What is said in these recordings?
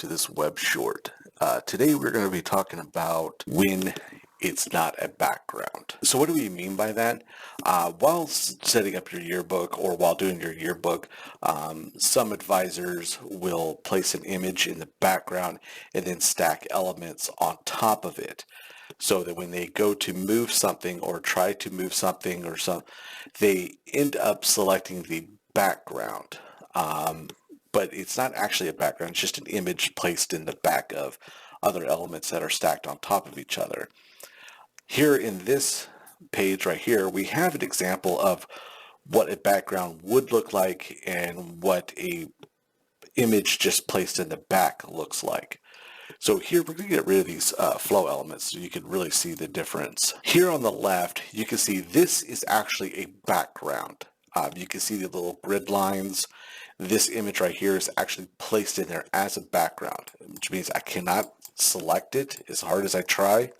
to this web short. Today we're going to be talking about when it's not a background. So what do we mean by that? While setting up your yearbook or while doing your yearbook, some advisors will place an image in the background and then stack elements on top of it, so that when they go to move something or try to move something or they end up selecting the background. But it's not actually a background, it's just an image placed in the back of other elements that are stacked on top of each other. Here in this page right here, we have an example of what a background would look like and what a image just placed in the back looks like. So here we're going to get rid of these flow elements so you can really see the difference. Here on the left, you can see this is actually a background. You can see the little grid lines. This image right here is actually placed in there as a background, which means I cannot select it as hard as I try.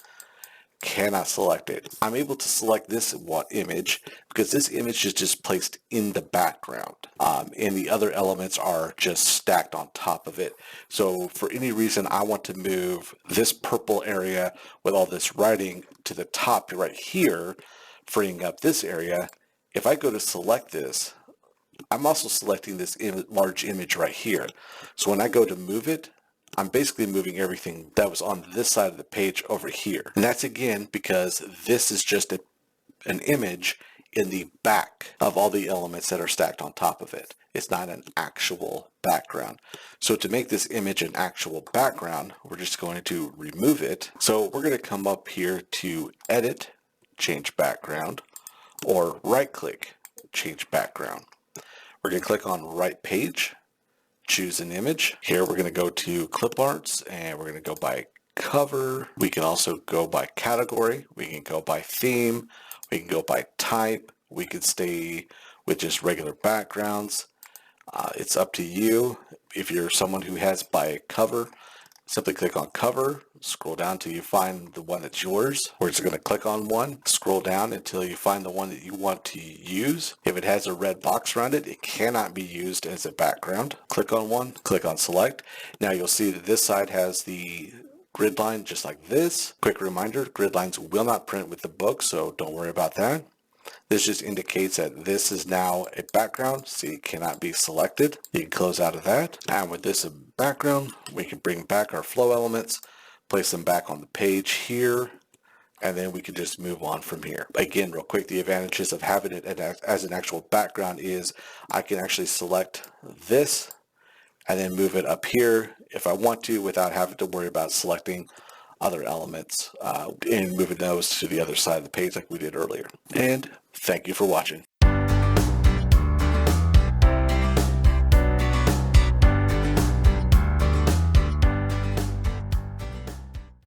Cannot select it. I'm able to select this image because this image is just placed in the background, and the other elements are just stacked on top of it. So for any reason I want to move this purple area with all this writing to the top right here, freeing up this area, if I go to select this, I'm also selecting this large image right here. So when I go to move it, I'm basically moving everything that was on this side of the page over here. And that's again because this is just an image in the back of all the elements that are stacked on top of it. It's not an actual background. So to make this image an actual background, we're just going to remove it. So we're going to come up here to Edit, Change Background, or right-click, Change Background. We're going to click on Right Page, choose an image. Here we're going to go to Clip Arts and we're going to go by cover. We can also go by category. We can go by theme. We can go by type. We could stay with just regular backgrounds. It's up to you. If you're someone who has by cover, simply click on cover, scroll down till you find the one that's yours. We're just going to click on one, scroll down until you find the one that you want to use. If it has a red box around it, it cannot be used as a background. Click on one, click on select. Now you'll see that this side has the grid line just like this. Quick reminder, grid lines will not print with the book, so don't worry about that. This just indicates that this is now a background, so it cannot be selected. You can close out of that. And with this background, we can bring back our flow elements, place them back on the page here, and then we can just move on from here. Again, real quick, the advantages of having it as an actual background is I can actually select this and then move it up here if I want to without having to worry about selecting other elements and moving those to the other side of the page like we did earlier. And thank you for watching.